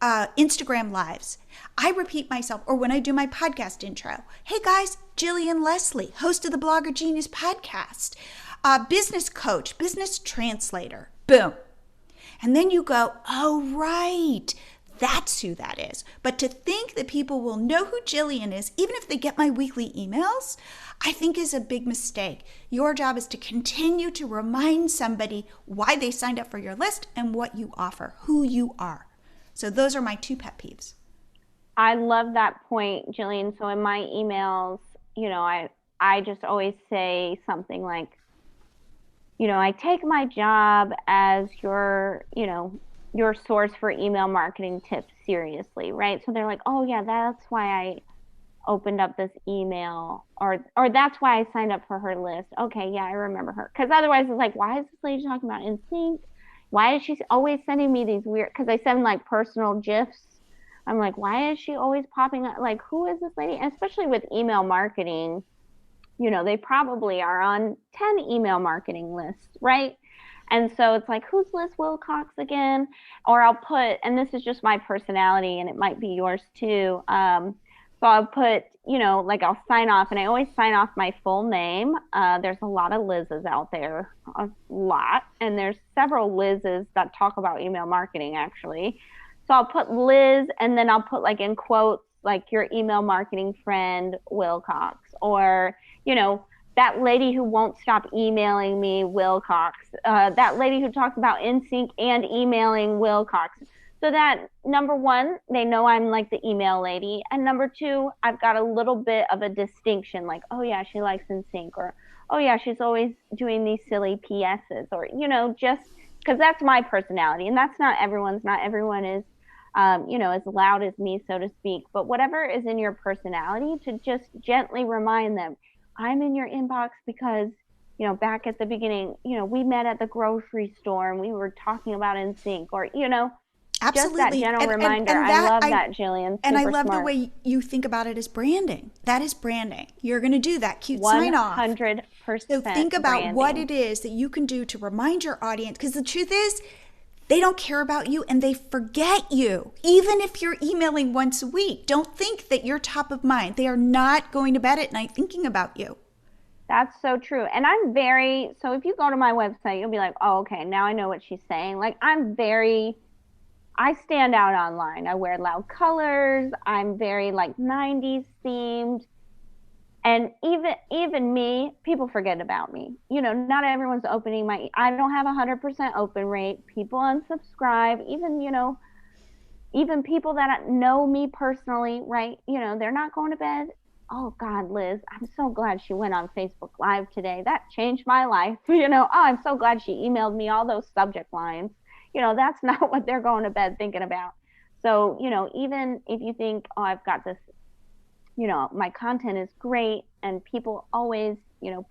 B: Instagram lives, I repeat myself, or when I do my podcast intro, hey guys, Jillian Leslie, host of the Blogger Genius podcast, business coach, business translator, boom. And then you go, oh, right, that's who that is. But to think that people will know who Jillian is, even if they get my weekly emails, I think is a big mistake. Your job is to continue to remind somebody why they signed up for your list and what you offer, who you are. So those are my 2 pet peeves.
C: I love that point, Jillian. So in my emails, I just always say something like, I take my job as your source for email marketing tips seriously, right? So they're like, oh yeah, that's why I opened up this email, or that's why I signed up for her list. Okay, yeah, I remember her. Because otherwise it's like, why is this lady talking about InSync? Why is she always sending me these weird, because I send like personal GIFs. I'm like, why is she always popping up? Like, who is this lady? And especially with email marketing, they probably are on 10 email marketing lists, right? And so it's like, who's Liz Wilcox again? Or I'll put, and this is just my personality and it might be yours too. So I'll put, I'll sign off, and I always sign off my full name. There's a lot of Liz's out there, a lot. And there's several Liz's that talk about email marketing, actually. So I'll put Liz, and then I'll put like in quotes, like your email marketing friend, Wilcox, or, that lady who won't stop emailing me, Wilcox, that lady who talks about InSync and emailing, Wilcox. So that, number one, they know I'm like the email lady. And number 2, I've got a little bit of a distinction, like, oh yeah, she likes InSync, or, oh yeah, she's always doing these silly PSs, or, just because that's my personality. And that's not everyone's. Not everyone is, as loud as me, so to speak. But whatever is in your personality, to just gently remind them, I'm in your inbox because, back at the beginning, we met at the grocery store and we were talking about InSync, or,
B: Absolutely.
C: Just that general reminder. I love that, Jillian.
B: And I love the way you think about it as branding. That is branding. You're going to do that cute sign off.
C: 100%.
B: So think about
C: branding.
B: what it is that you can do to remind your audience, because the truth is, they don't care about you and they forget you. Even if you're emailing once a week, don't think that you're top of mind. They are not going to bed at night thinking about you.
C: That's so true. And so if you go to my website, you'll be like, oh, okay, now I know what she's saying. Like, I stand out online. I wear loud colors. I'm very like 90s themed. And even me, people forget about me. Not everyone's opening I don't have 100% open rate. People unsubscribe. Even, even people that know me personally, right? They're not going to bed. Oh God, Liz, I'm so glad she went on Facebook Live today. That changed my life. Oh, I'm so glad she emailed me all those subject lines. That's not what they're going to bed thinking about. So, even if you think, oh, I've got this, my content is great and people always,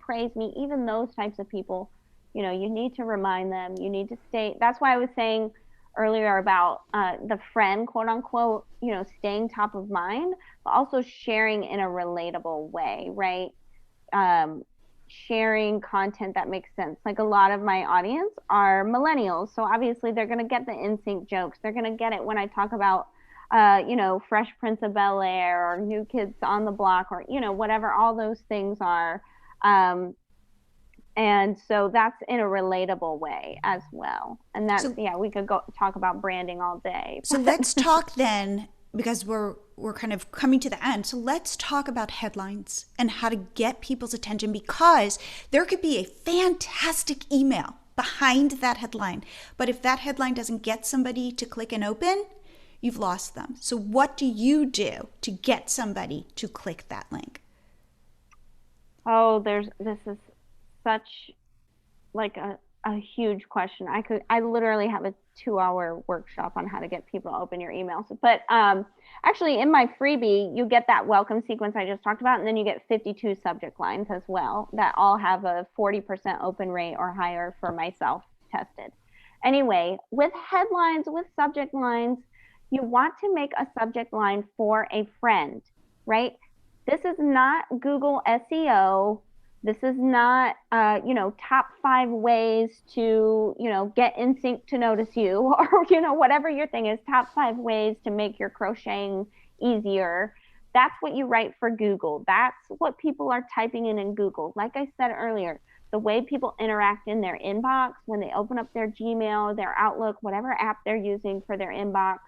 C: praise me, even those types of people, you need to remind them, you need to stay. That's why I was saying earlier about the friend, quote unquote, staying top of mind, but also sharing in a relatable way, right? Sharing content that makes sense. Like a lot of my audience are millennials. So obviously they're going to get the in-sync jokes. They're going to get it when I talk about, Fresh Prince of Bel-Air or New Kids on the Block or, whatever all those things are. And so that's in a relatable way as well. And that's, we could go talk about branding all day.
B: So let's talk then, because we're kind of coming to the end. So let's talk about headlines and how to get people's attention, because there could be a fantastic email behind that headline. But if that headline doesn't get somebody to click and open, you've lost them. So what do you do to get somebody to click that link?
C: Oh, this is such like a huge question. I literally have a 2-hour workshop on how to get people to open your emails. But actually in my freebie, you get that welcome sequence I just talked about, and then you get 52 subject lines as well that all have a 40% open rate or higher for myself tested. Anyway, with headlines, with subject lines, you want to make a subject line for a friend, right? This is not Google SEO. This is not, top 5 ways to, get InSync to notice you, or, whatever your thing is, top 5 ways to make your crocheting easier. That's what you write for Google. That's what people are typing in Google. Like I said earlier, the way people interact in their inbox, when they open up their Gmail, their Outlook, whatever app they're using for their inbox,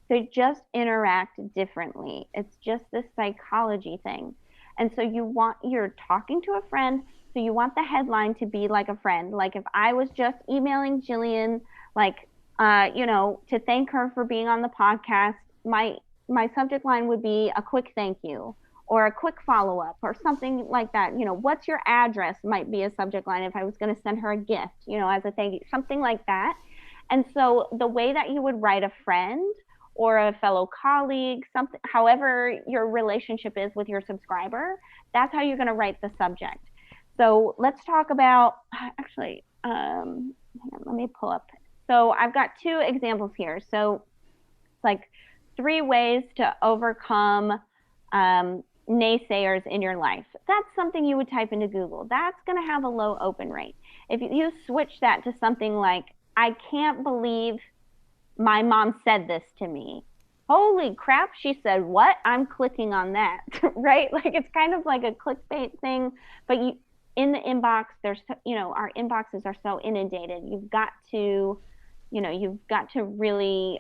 C: they just interact differently. It's just this psychology thing. And so you're talking to a friend, so you want the headline to be like a friend. Like if I was just emailing Jillian, to thank her for being on the podcast, my subject line would be a quick thank you or a quick follow-up or something like that. What's your address might be a subject line if I was going to send her a gift, as a thank you, something like that. And so the way that you would write a friend or a fellow colleague, something, however your relationship is with your subscriber, that's how you're going to write the subject. So let's talk about, actually, let me pull up. So I've got 2 examples here. So it's like 3 ways to overcome naysayers in your life. That's something you would type into Google. That's going to have a low open rate. If you switch that to something like, I can't believe my mom said this to me. Holy crap, she said what? I'm clicking on that, right? Like it's kind of like a clickbait thing, but in the inbox, our inboxes are so inundated. You've got to really,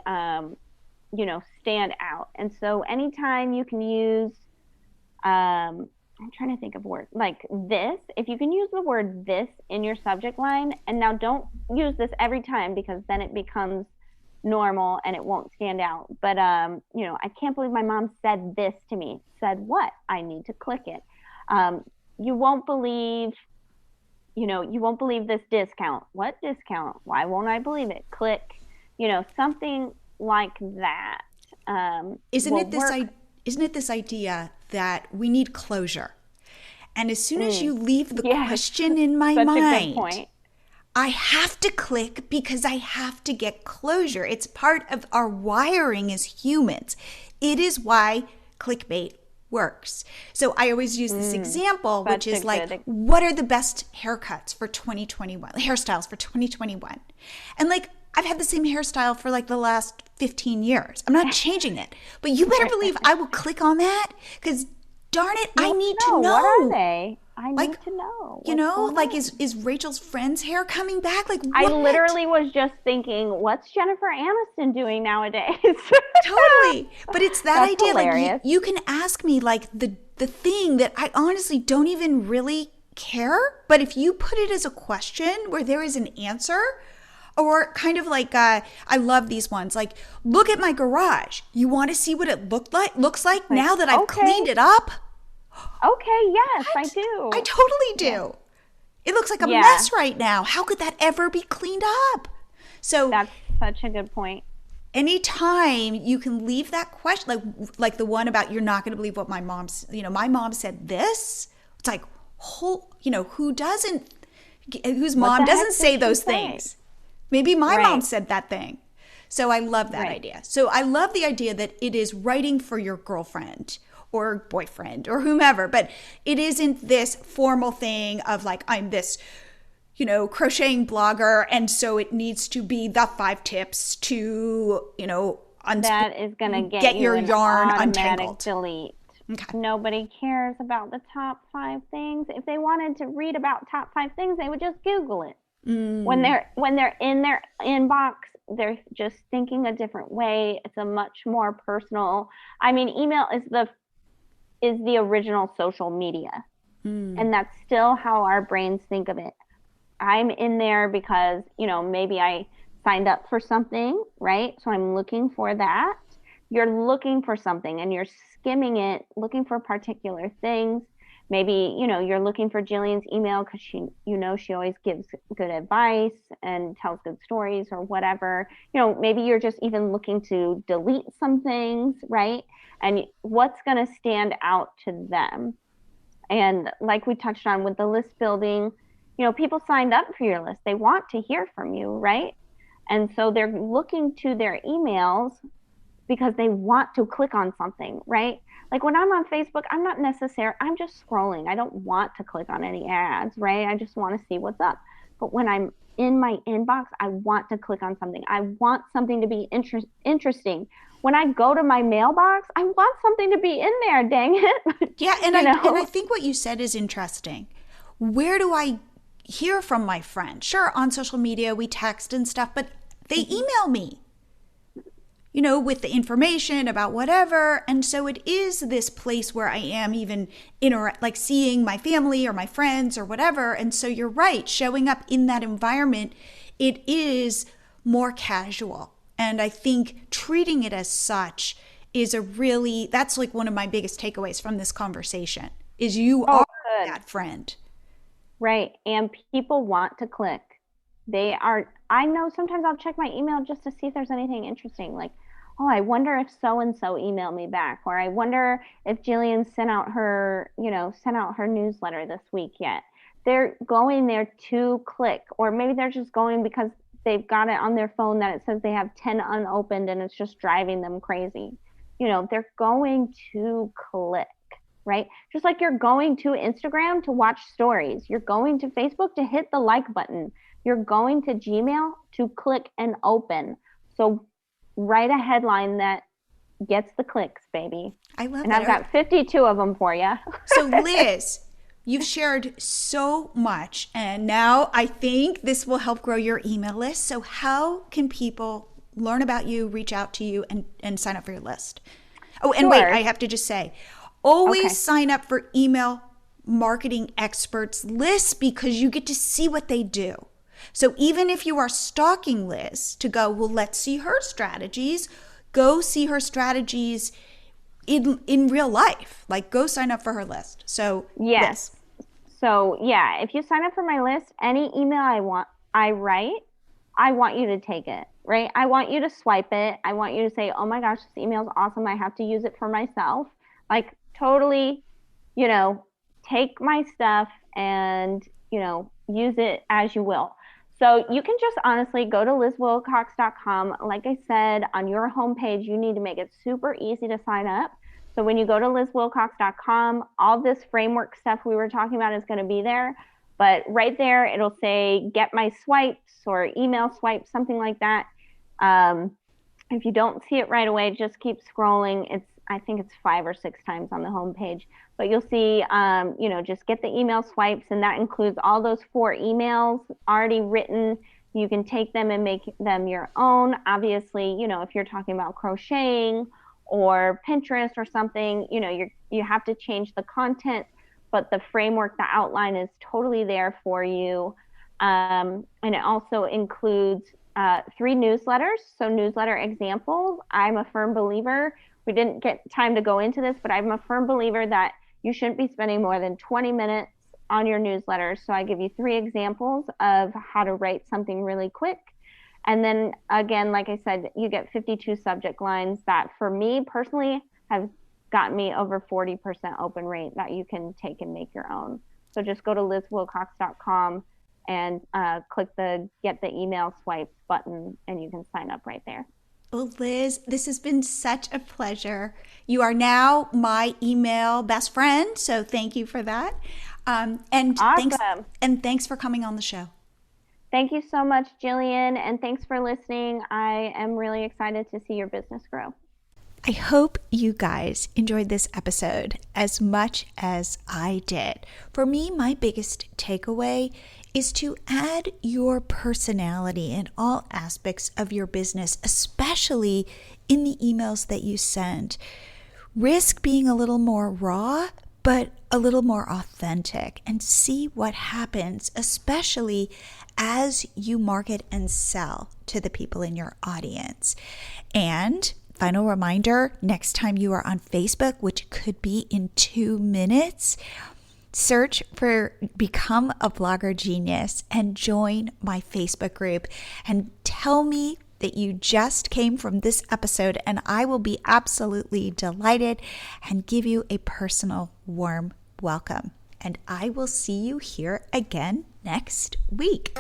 C: stand out. And so anytime you can use, I'm trying to think of words like this, if you can use the word this in your subject line, and now don't use this every time because then it becomes normal and it won't stand out. But, I can't believe my mom said this to me. Said what? I need to click it. You won't believe this discount. What discount? Why won't I believe it? Click, something like that.
B: Isn't it this idea that we need closure? And as soon as you leave the question in my mind, a good point. I have to click because I have to get closure. It's part of our wiring as humans. It is why clickbait works. So I always use this example, which is like, what are the best haircuts for 2021, hairstyles for 2021? And like, I've had the same hairstyle for like the last 15 years. I'm not changing it. But you better believe I will click on that because darn it, I need to know.
C: What are they? I need to know.
B: Is Rachel's friend's hair coming back? Like, what?
C: I literally was just thinking, what's Jennifer Aniston doing nowadays?
B: Totally. But it's that idea.
C: Hilarious.
B: Like, you can ask me like the thing that I honestly don't even really care. But if you put it as a question where there is an answer, Or kind of like, I love these ones. Like, look at my garage. You want to see what it looks like now that I've cleaned it up?
C: Okay, yes,
B: What?
C: I do.
B: I totally do.
C: Yeah.
B: It looks like a mess right now. How could that ever be cleaned up? So
C: that's such a good point.
B: Anytime you can leave that question, like the one about, you're not going to believe what my mom said this. It's like, whose mom doesn't say those things? Maybe my mom said that thing. So I love that idea. So I love the idea that it is writing for your girlfriend or boyfriend or whomever, but it isn't this formal thing of like, I'm this, crocheting blogger, and so it needs to be the 5 tips to,
C: that is going to
B: get your yarn
C: automatic
B: untangled.
C: Delete.
B: Okay.
C: Nobody cares about the top 5 things. If they wanted to read about top 5 things, they would just Google it. When they're in their inbox, they're just thinking a different way. It's a much more personal. I mean, email is the original social media. And that's still how our brains think of it. I'm in there because, maybe I signed up for something, right? So I'm looking for that. You're looking for something and you're skimming it, looking for particular things. Maybe, you're looking for Jillian's email because she always gives good advice and tells good stories or whatever. Maybe you're just even looking to delete some things, right? And what's going to stand out to them. And like we touched on with the list building, people signed up for your list. They want to hear from you, right? And so they're looking to their emails because they want to click on something, right? Like when I'm on Facebook, I'm just scrolling. I don't want to click on any ads, right? I just want to see what's up. But when I'm in my inbox, I want to click on something. I want something to be interesting. When I go to my mailbox, I want something to be in there, dang it.
B: Yeah, and I think what you said is interesting. Where do I hear from my friend? Sure, on social media, we text and stuff, but they email me, with the information about whatever. And so it is this place where I am even like seeing my family or my friends or whatever. And so you're right, showing up in that environment, it is more casual. And I think treating it as such is that's like one of my biggest takeaways from this conversation is you are that friend.
C: Right. And people want to click. I know sometimes I'll check my email just to see if there's anything interesting. Like, oh, I wonder if so-and-so emailed me back, or I wonder if Jillian sent out her newsletter this week yet. They're going there to click, or maybe they're just going because they've got it on their phone that it says they have 10 unopened and it's just driving them crazy. They're going to click, right? Just like you're going to Instagram to watch stories. You're going to Facebook to hit the like button. You're going to Gmail to click and open. So write a headline that gets the clicks, baby.
B: I love
C: and
B: that.
C: I've got 52 of them for you.
B: So Liz, you've shared so much, and now I think this will help grow your email list. So how can people learn about you, reach out to you, and sign up for your list? Oh, and wait, I have to just say, always sign up for email marketing experts lists because you get to see what they do. So even if you are stalking Liz to go, well, let's see her strategies, go see her strategies in real life. Like, go sign up for her list. So
C: yes. So yeah, if you sign up for my list, any email I write, I want you to take it, right? I want you to swipe it. I want you to say, oh my gosh, this email is awesome. I have to use it for myself. Like, totally, take my stuff and, use it as you will. So you can just honestly go to lizwilcox.com. Like I said, on your homepage, you need to make it super easy to sign up. So when you go to lizwilcox.com, all this framework stuff we were talking about is going to be there. But right there, it'll say get my swipes or email swipes, something like that. If you don't see it right away, just keep scrolling. I think it's 5 or 6 times on the homepage. But you'll see, just get the email swipes, and that includes all those 4 emails already written. You can take them and make them your own. Obviously, if you're talking about crocheting or Pinterest or something, you have to change the content, but the framework, the outline is totally there for you. And it also includes, 3 newsletters. So newsletter examples. I'm a firm believer. We didn't get time to go into this, but I'm a firm believer that you shouldn't be spending more than 20 minutes on your newsletters. So I give you 3 examples of how to write something really quick. And then again, like I said, you get 52 subject lines that for me personally have gotten me over 40% open rate that you can take and make your own. So just go to lizwilcox.com and click the get the email swipes button and you can sign up right there.
B: Well, Liz, this has been such a pleasure. You are now my email best friend, so thank you for that. And
C: awesome.
B: Thanks for coming on the show.
C: Thank you so much, Jillian, and thanks for listening. I am really excited to see your business grow.
B: I hope you guys enjoyed this episode as much as I did. For me, my biggest takeaway is to add your personality in all aspects of your business, especially in the emails that you send. Risk being a little more raw, but a little more authentic, and see what happens, especially as you market and sell to the people in your audience. And final reminder, next time you are on Facebook, which could be in 2 minutes, search for Become a Blogger Genius and join my Facebook group and tell me that you just came from this episode, and I will be absolutely delighted and give you a personal, warm welcome. And I will see you here again next week.